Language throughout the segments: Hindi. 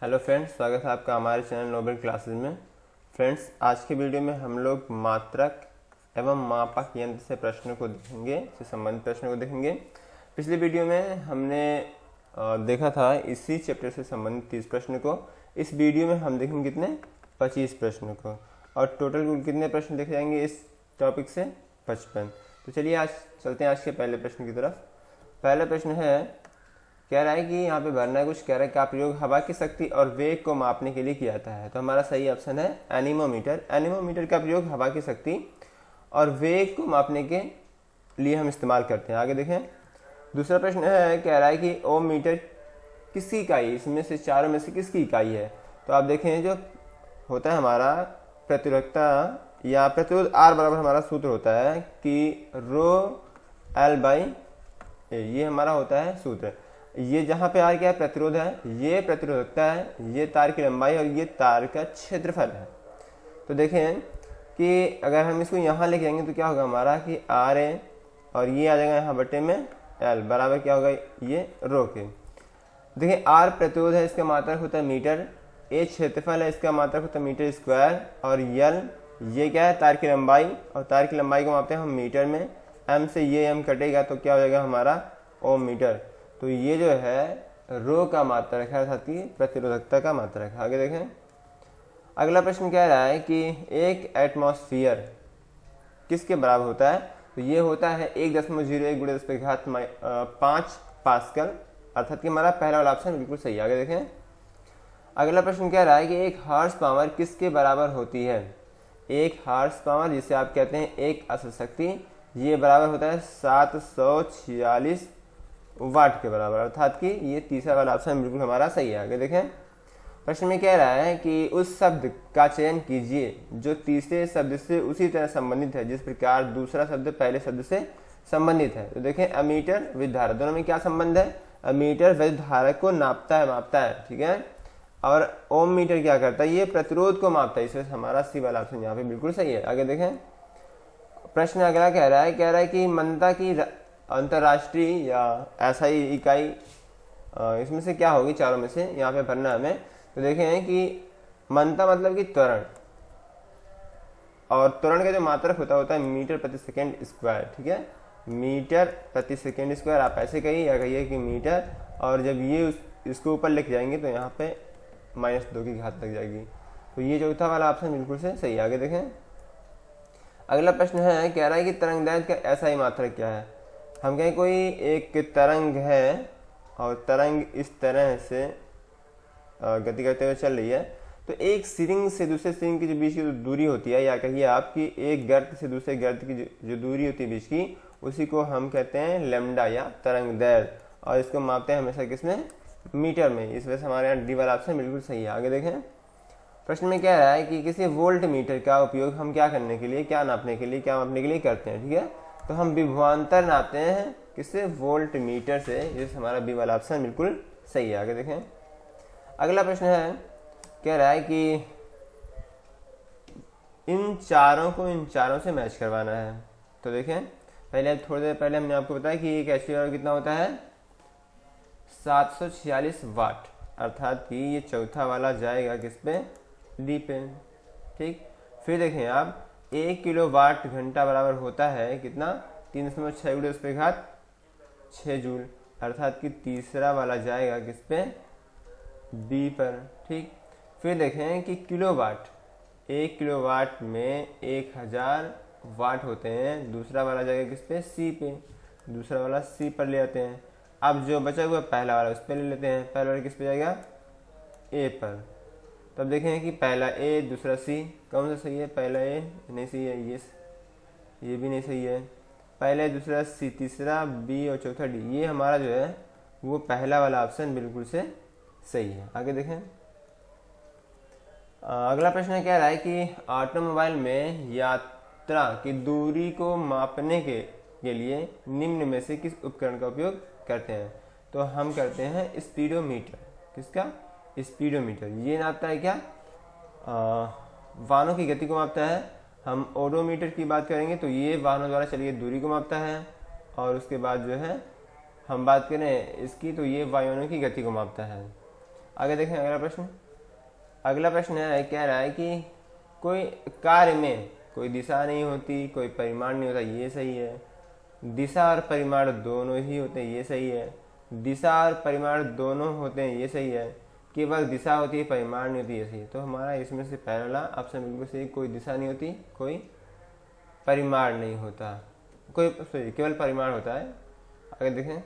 हेलो फ्रेंड्स, स्वागत है आपका हमारे चैनल नोबेल क्लासेस में। फ्रेंड्स, आज के वीडियो में हम लोग मात्रक एवं मापक यंत्र से प्रश्नों को देखेंगे, से संबंधित प्रश्नों को देखेंगे। पिछले वीडियो में हमने देखा था इसी चैप्टर से संबंधित 30 प्रश्न को। इस वीडियो में हम देखेंगे कितने 25 प्रश्नों को, और टोटल कितने प्रश्न देखे जाएंगे इस टॉपिक से 55। तो चलिए आज चलते हैं आज के पहले प्रश्न की तरफ। पहला प्रश्न है, कह रहा है कि यहाँ पे भरना है कुछ, कह रहा है का प्रयोग हवा की शक्ति और वेग को मापने के लिए किया जाता है। तो हमारा सही ऑप्शन है एनीमोमीटर। एनीमोमीटर का प्रयोग हवा की शक्ति और वेग को मापने के लिए हम इस्तेमाल करते हैं। आगे देखें, दूसरा प्रश्न है, कह रहा है कि ओम मीटर किसकी इकाई, इसमें से चारों में से किसकी इकाई है। तो आप देखें, जो होता है हमारा प्रतिरोधकता या प्रतिरोध आर बराबर हमारा सूत्र होता है कि रो एल बाई ए, ये हमारा होता है सूत्र। ये जहां पे आर क्या है, प्रतिरोध है, ये प्रतिरोधकता है, ये तार की लंबाई और ये तार का क्षेत्रफल है। तो देखें कि अगर हम इसको यहाँ लेके जाएंगे तो क्या होगा हमारा कि आर ए और ये आ जाएगा यहाँ बटे में एल बराबर क्या होगा ये रो के। देखिए आर प्रतिरोध है, इसका मात्रक होता है मीटर, ए क्षेत्रफल है, इसका मात्रक होता है मीटर स्क्वायर, और यल ये क्या है तार की लंबाई, और तार की लंबाई को मापते हैं हम मीटर में। एम से ये एम कटेगा तो क्या हो जाएगा हमारा ओम मीटर। तो ये जो है रो का मात्रक है, अर्थात कि प्रतिरोधकता का मात्रक है। आगे देखें, अगला प्रश्न कह रहा है कि एक एटमॉस्फेयर किसके बराबर होता है। तो ये होता है 1.01 गुणे 10⁵ पास्कल, अर्थात कि हमारा पहला वाला ऑप्शन बिल्कुल सही है। आगे देखें, अगला प्रश्न कह रहा है कि एक हॉर्स पावर किसके बराबर होती है। एक हॉर्स पावर जिसे आप कहते हैं एक अश्व शक्ति, ये बराबर होता है 746 वाट के बराबर, अर्थात कि ये तीसरा वाला ऑप्शन बिल्कुल हमारा सही है। आगे देखें, प्रश्न में कह रहा है कि उस शब्द का चयन कीजिए जो तीसरे शब्द से उसी तरह संबंधित है जिस प्रकार दूसरा शब्द पहले शब्द से संबंधित है। तो देखें, अमीटर विद्युत धारा, दोनों में क्या संबंध है। अमीटर विद्युत धारा को मापता है, ठीक है, और ओम मीटर क्या करता है, ये प्रतिरोध को मापता है, इसलिए हमारा सी वाला ऑप्शन यहाँ पे बिल्कुल सही है। आगे देखें, प्रश्न अगला कह रहा है कि मंदा की अंतर्राष्ट्रीय या एसआई इकाई इसमें से क्या होगी, चारों में से यहाँ पे भरना हमें। तो देखें कि मंदा मतलब कि त्वरण, और त्वरण का जो मात्रक होता है मीटर प्रति सेकंड स्क्वायर, ठीक है, मीटर प्रति सेकंड स्क्वायर आप ऐसे कहिए या कहिए कि मीटर, और जब ये इसको ऊपर लेके जाएंगे तो यहाँ पे -2 की घात लग जाएगी। तो ये चौथा वाला ऑप्शन बिल्कुल से सही है। आगे देखें, अगला प्रश्न है, कह रहा है कि तरंगदैर्घ्य का एसआई मात्रक क्या है। हम कहें कोई एक तरंग है और तरंग इस तरह से गति करते हुए चल रही है, तो एक सिरिंग से दूसरे सिरिंग के जो बीच की जो दूरी होती है, या कहिए आप कि एक गर्त से दूसरे गर्त की जो दूरी होती है बीच की, उसी को हम कहते हैं लैम्डा या तरंगदैर्घ्य, और इसको मापते हैं हमेशा किसमें, मीटर में। इस वजह से हमारे यहाँ डी वाला ऑप्शन बिल्कुल सही है। आगे देखें, प्रश्न में कह रहा है कि किसी वोल्ट मीटर का उपयोग हम क्या करने के लिए, क्या नापने के लिए करते हैं, ठीक है। तो हम विभवांतर नापते हैं किससे, वोल्ट मीटर से, जिस हमारा बी वाला ऑप्शन बिल्कुल सही है। आगे देखें, अगला प्रश्न है, कह रहा है कि इन चारों से मैच करवाना है। तो देखें, पहले थोड़ी देर पहले हमने आपको बताया कि एक एचपी कितना होता है 746 वाट, अर्थात कि ये चौथा वाला जाएगा किस पे, डी पे, ठीक। फिर देखें आप, 1 किलोवाट घंटा बराबर होता है कितना, 3.6 गुणे 10⁶ जूल, अर्थात कि तीसरा वाला जाएगा किस पे, बी पर, ठीक। फिर देखें कि किलोवाट, 1 किलोवाट में 1000 वाट होते हैं, दूसरा वाला जाएगा किस पे, सी पे, दूसरा वाला सी पर ले आते हैं। अब जो बचा हुआ पहला वाला उस पर ले लेते हैं, पहला वाला किस पे जाएगा, ए पर। तब देखें कि पहला ए दूसरा सी, कौन सा सही है, पहला ए नहीं सही है, ये भी नहीं सही है, पहला दूसरा सी, तीसरा बी और चौथा डी, ये हमारा जो है वो पहला वाला ऑप्शन बिल्कुल से सही है। आगे देखें, अगला प्रश्न कह रहा है कि ऑटोमोबाइल में यात्रा की दूरी को मापने के लिए निम्न में से किस उपकरण का उपयोग करते हैं। तो हम करते हैं स्पीडोमीटर। किसका, स्पीडोमीटर। ये नापता है क्या, वाहनों की गति को मापता है। हम ओडोमीटर की बात करेंगे तो ये वाहनों द्वारा चली गई दूरी को मापता है, और उसके बाद जो है हम बात करें इसकी तो ये वायुओं की गति को मापता है। आगे देखें अगला प्रश्न है, कह रहा है कि कोई कार्य में कोई दिशा नहीं होती, कोई परिमाण नहीं होता, ये सही है। दिशा और परिमाण दोनों ही होते हैं, ये सही है। दिशा और परिमाण दोनों होते हैं, ये सही है। केवल दिशा होती है, परिमाण नहीं होती, ये सही है। तो हमारा इसमें से पहला ऑप्शन बिल्कुल सही, कोई दिशा नहीं होती, कोई परिमाण नहीं होता, केवल परिमाण होता है। आगे देखें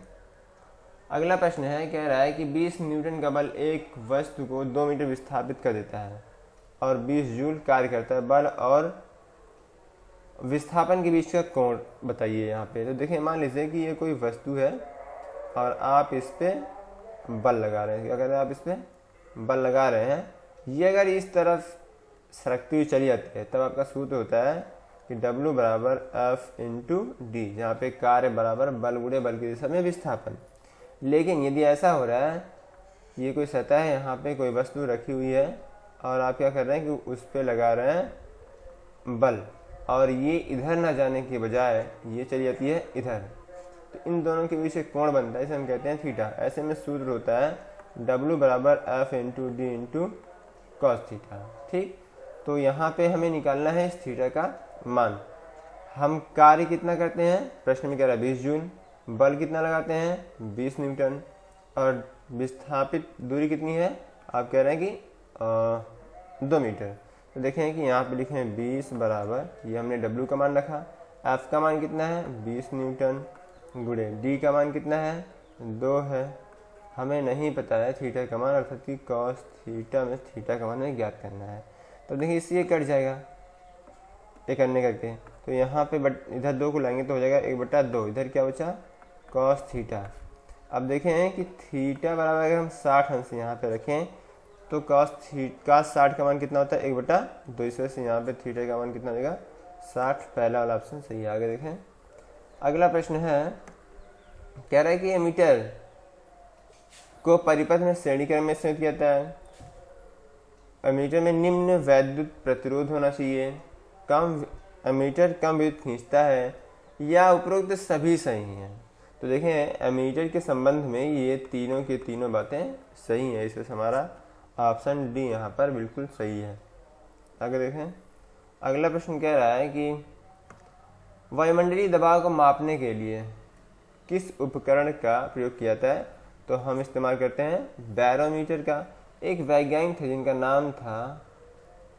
अगला प्रश्न है, कह रहा है कि 20 न्यूटन का बल एक वस्तु को 2 मीटर विस्थापित कर देता है और 20 जूल कार्य करता है। बल और विस्थापन के बीच का कोण बताइए यहाँ पे। तो देखें, मान लीजिए कि ये कोई वस्तु है और आप इस पे बल लगा रहे हैं। क्या कहते हैं, आप इस पे बल लगा रहे हैं। ये अगर इस तरफ सरकती हुई चली जाती है, तब आपका सूत्र होता है कि W बराबर F/d, जहाँ पे कार्य बराबर बल गुणे बल की दिशा में विस्थापन। लेकिन यदि ऐसा हो रहा है, ये कोई सतह है, यहाँ पे कोई वस्तु रखी हुई है और आप क्या कर रहे हैं कि उस पे लगा रहे हैं बल, और ये इधर ना जाने के बजाय ये चली जाती है इधर, तो इन दोनों के बीच एक कोण बनता है, इसे हम कहते हैं थीटा। ऐसे में सूत्र होता है W बराबर F/d cos थीटा। ठीक, तो यहाँ पे हमें निकालना है इस थीटा का मान। हम कार्य कितना करते हैं, प्रश्न में कह रहा है 20 जूल, बल कितना लगाते हैं 20 न्यूटन, और विस्थापित दूरी कितनी है, आप कह रहे हैं कि 2 मीटर। तो देखें कि यहाँ पे लिखे हैं 20 बराबर, ये हमने W का मान रखा, F का मान कितना है 20 न्यूटन गुणे D का मान कितना है 2 है। हमें नहीं पता है थीटा का मान, अर्थात कि cos थीटा में थीटा का मान हमें ज्ञात करना है। तो देखिए इससे ये कट जाएगा ये करने करके, तो यहाँ पे इधर 2 को लाएंगे तो हो जाएगा 1/2। इधर क्या बचा cos थीटा। अब देखें कि थीटा बराबर अगर हम 60 अंश यहाँ पे रखें तो cos 60 का मान कितना होता है 1/2। इस वजह से यहाँ पे थीटा का मान कितना हो जाएगा 60। पहला वाला ऑप्शन सही है। आगे देखें अगला प्रश्न है, कह रहा है कि एमीटर को परिपथ में श्रेणी क्रम में स्थित किया जाता है। एमीटर में निम्न वैद्युत प्रतिरोध होना चाहिए, एमीटर कम विद्युत खींचता है, या उपरोक्त सभी सही हैं। तो देखें एमीटर के संबंध में ये तीनों की तीनों बातें सही हैं, इसलिए हमारा ऑप्शन डी यहाँ पर बिल्कुल सही है। आगे देखें अगला प्रश्न कह रहा है कि वायुमंडलीय दबाव को मापने के लिए किस उपकरण का प्रयोग किया जाता है। तो हम इस्तेमाल करते हैं बैरोमीटर का। एक वैज्ञानिक थे जिनका नाम था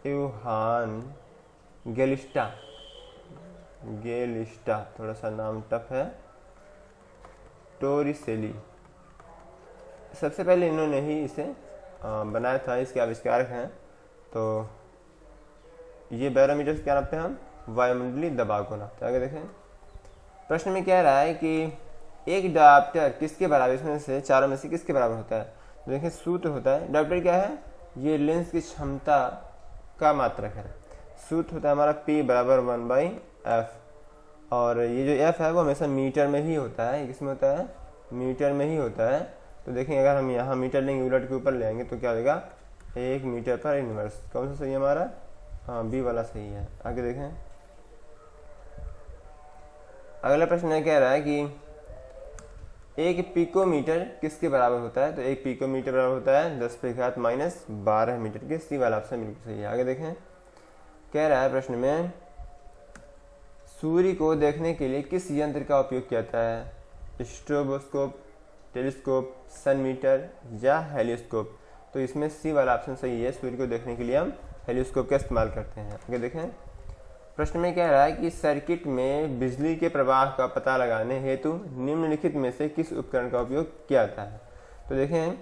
यूहान गेलिस्टा, थोड़ा सा नाम टफ है, टोरिसेली। सबसे पहले इन्होंने ही इसे बनाया था, इसके आविष्कारक हैं। तो ये बैरोमीटर क्या नापते हैं हम, वायुमंडलीय दबाव को नापते हैं। आगे देखें प्रश्न में कह रहा है कि एक डायप्टर किसके बराबर, इसमें से चारों में से किसके बराबर होता है। तो देखें सूत्र होता है, डायप्टर क्या है, ये लेंस की क्षमता का मात्रक है। सूत्र होता है हमारा P बराबर 1/f, और ये जो f है वो हमेशा मीटर में ही होता है। किसमें होता है, मीटर में ही होता है। तो देखें अगर हम यहाँ मीटर लेंगे, उलट के ऊपर ले आएंगे तो क्या होगा 1 मीटर पर इनवर्स। कौन सा सही है हमारा, हाँ बी वाला सही है। आगे देखें अगला प्रश्न है, कह रहा है कि एक पिकोमीटर किसके बराबर होता है। तो एक पिकोमीटर बराबर होता है 10⁻⁻12 मीटर के। सी वाला ऑप्शन बिल्कुल सही है। आगे देखें कह रहा है प्रश्न में सूर्य को देखने के लिए किस यंत्र का उपयोग किया जाता है, स्ट्रोबोस्कोप, टेलीस्कोप, सन मीटर या हेलियोस्कोप। तो इसमें सी वाला ऑप्शन सही है, सूर्य को देखने के लिए हम हेलियोस्कोप का इस्तेमाल करते हैं। आगे देखें प्रश्न में कह रहा है कि सर्किट में बिजली के प्रवाह का पता लगाने हेतु निम्नलिखित में से किस उपकरण का उपयोग किया जाता है। तो देखें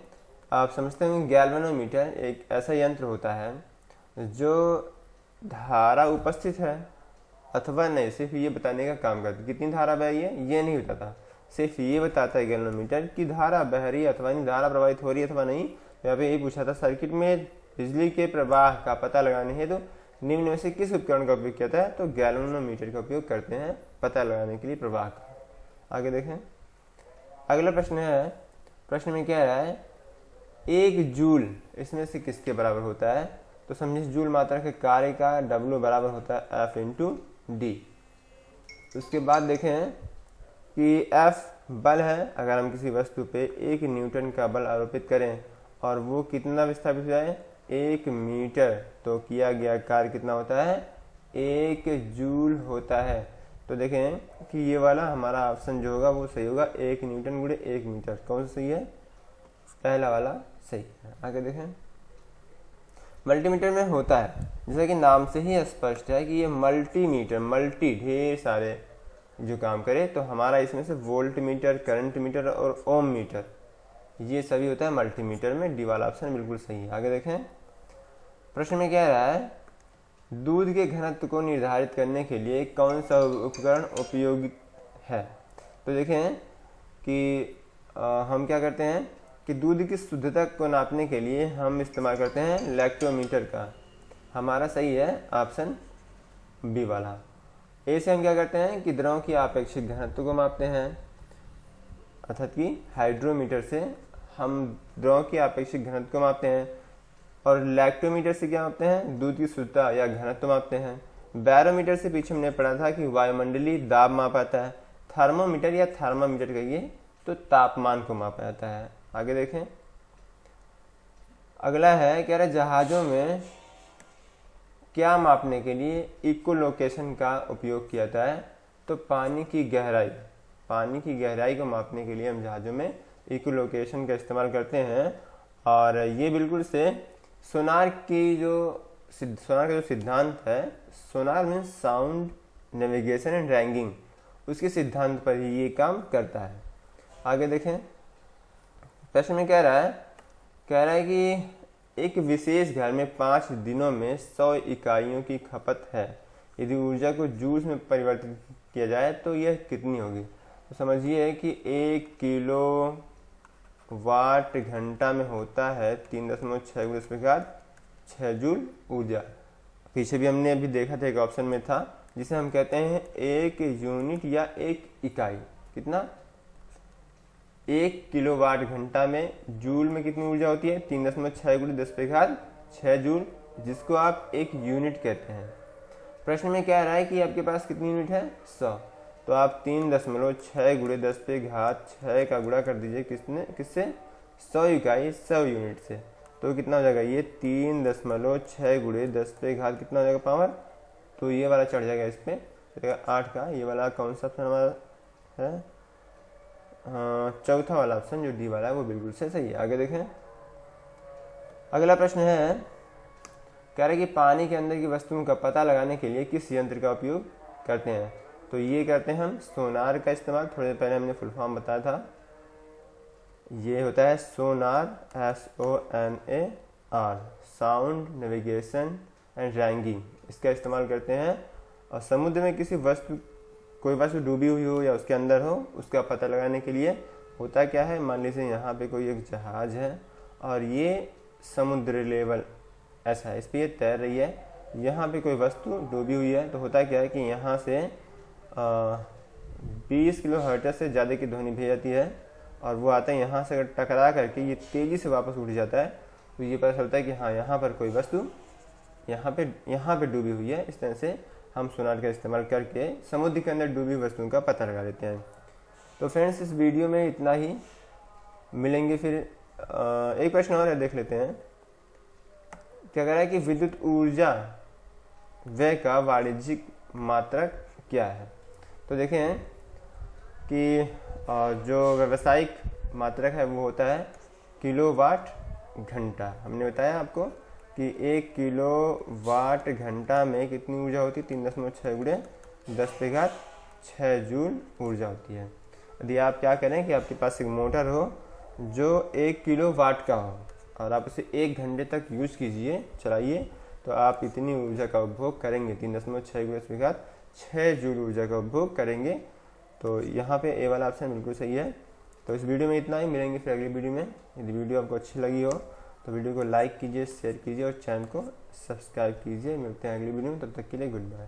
आप समझते हैं गैल्वेनोमीटर एक ऐसा यंत्र होता है जो धारा उपस्थित है अथवा नहीं, सिर्फ ये बताने का काम करता है कितनी धारा बह रही है, ये नहीं बताता, सिर्फ ये बताता है गैल्वेनोमीटर की धारा बह रही है अथवा नहीं, धारा प्रवाहित हो रही है अथवा नहीं। यहाँ पे यही पूछा था सर्किट में बिजली के प्रवाह का पता लगाने हेतु निम्न में से किस उपकरण का उपयोग किया जाता है। तो गैल्वेनोमीटर का उपयोग करते हैं पता लगाने के लिए प्रवाह का। आगे देखें अगला प्रश्न है, प्रश्न में क्या रहा है 1 जूल इसमें से किसके बराबर होता है। तो समझिए जूल मात्रा के कार्य का W बराबर होता है F/d। उसके बाद देखें कि F बल है, अगर हम किसी वस्तु पे 1 न्यूटन का बल आरोपित करें और वो कितना विस्थापित हुआ है 1 मीटर, तो किया गया कार्य कितना होता है 1 जूल होता है। तो देखें कि ये वाला हमारा ऑप्शन जो होगा वो सही होगा, 1 न्यूटन गुणे 1 मीटर। कौन सा सही है, पहला वाला सही है। आगे देखें, मल्टीमीटर में होता है, जैसा कि नाम से ही स्पष्ट है कि ये मल्टीमीटर, मल्टी ढेर सारे जो काम करे, तो हमारा इसमें से वोल्ट मीटर, करंट मीटर और ओम मीटर ये सभी होता है मल्टीमीटर में। डी वाला ऑप्शन बिल्कुल सही है। आगे देखें, प्रश्न में क्या रहा है, दूध के घनत्व को निर्धारित करने के लिए कौन सा उपकरण उपयोगी है। तो देखें कि हम क्या करते हैं कि दूध की शुद्धता को नापने के लिए हम इस्तेमाल करते हैं लैक्टोमीटर का। हमारा सही है ऑप्शन बी वाला। ए से हम क्या करते हैं कि द्रव की आपेक्षिक घनत्व को मापते हैं, अर्थात कि हाइड्रोमीटर से हम द्रव की आपेक्षिक घनत्व को मापते हैं, और लैक्टोमीटर से क्या मापते हैं, दूध की शुद्धता या घनत्व मापते हैं। बैरोमीटर से पीछे हमने पढ़ा था कि वायुमंडलीय दाब मापा जाता है। थर्मोमीटर या थर्मामीटर कहिए तो तापमान को मापा जाता है। आगे देखें, अगला है कह रहे जहाजों में क्या मापने के लिए इकोलोकेशन का उपयोग किया जाता है। तो पानी की गहराई, पानी की गहराई को मापने के लिए हम जहाजों में इकोलोकेशन का इस्तेमाल करते हैं। और ये बिल्कुल से सोनार का जो सिद्धांत है, sonar means sound navigation and ranking, उसके सिद्धांत पर ही ये काम करता है। आगे देखें, प्रश्न में कह रहा है कि एक विशेष घर में 5 दिनों में 100 इकाइयों की खपत है। यदि ऊर्जा को जूल्स में परिवर्तित किया जाए तो यह कितनी होगी। तो समझिए कि 1 किलो वाट घंटा में होता है 3.6 जूल ऊर्जा। पीछे भी हमने अभी देखा था, एक ऑप्शन में था जिसे हम कहते हैं 1 यूनिट या 1 इकाई। कितना, 1 किलोवाट घंटा में जूल में कितनी ऊर्जा होती है 3.6 जूल, जिसको आप 1 यूनिट कहते हैं। प्रश्न में क्या रहा है कि आपके पास कितनी यूनिट है 100, तो आप 3.6 × 10⁻⁶ का गुणा कर दीजिए किससे 100 इकाई 100 यूनिट से, तो कितना हो जाएगा ये 3.6 × 10⁻⁴ कितना हो जाएगा पावर। तो ये वाला चढ़ जाएगा इस पे 8 का। ये वाला कौन सा ऑप्शन हमारा है, चौथा वाला ऑप्शन जो डी वाला है वो बिल्कुल से सही है। आगे देखें, अगला प्रश्न है कह रहे कि पानी के अंदर की वस्तुओं का पता लगाने के लिए किस यंत्र का उपयोग करते हैं। तो ये करते हैं हम सोनार का इस्तेमाल। थोड़ी देर पहले हमने फुल फॉर्म बताया था, ये होता है सोनार, SONAR, sound navigation and ranking, इसका इस्तेमाल करते हैं। और समुद्र में कोई वस्तु डूबी हुई हो या उसके अंदर हो, उसका पता लगाने के लिए होता क्या है, मान लीजिए यहाँ पे कोई एक जहाज है और ये समुद्र लेवल ऐसा है, इस पर ये तैर रही है, यहाँ पे कोई वस्तु डूबी हुई है, तो होता क्या है कि यहाँ से 20 किलोहर्ट्ज़ से ज़्यादा की ध्वनि भेज जाती है, और वो आता है यहाँ से अगर टकरा करके ये तेज़ी से वापस उठ जाता है, तो ये पता चलता है कि हाँ यहाँ पर कोई वस्तु यहाँ पे डूबी हुई है। इस तरह से हम सोनार का इस्तेमाल करके समुद्र के अंदर डूबी वस्तुओं का पता लगा लेते हैं। तो फ्रेंड्स, इस वीडियो में इतना ही, मिलेंगे फिर। एक प्रश्न और देख लेते हैं। क्या कह रहा है कि विद्युत ऊर्जा व्यय का वाणिज्यिक मात्रक क्या है। तो देखें कि जो व्यावसायिक मात्रक है वो होता है किलोवाट घंटा। हमने बताया आपको कि 1 किलोवाट घंटा में कितनी ऊर्जा होती है 3.6 × 10⁻⁶ जूल ऊर्जा होती है। यदि आप क्या करें कि आपके पास एक मोटर हो जो 1 किलोवाट का हो और आप उसे 1 घंटे तक यूज कीजिए, चलाइए, तो आप इतनी ऊर्जा का उपभोग करेंगे, 3.6 × 10⁻⁶ जूल ऊर्जा का उपभोग करेंगे। तो यहाँ पे ए वाला ऑप्शन बिल्कुल सही है। तो इस वीडियो में इतना ही, मिलेंगे फिर अगली वीडियो में। यदि वीडियो आपको अच्छी लगी हो तो वीडियो को लाइक कीजिए, शेयर कीजिए और चैनल को सब्सक्राइब कीजिए। मिलते हैं अगली वीडियो में, तब तक के लिए गुड बाय।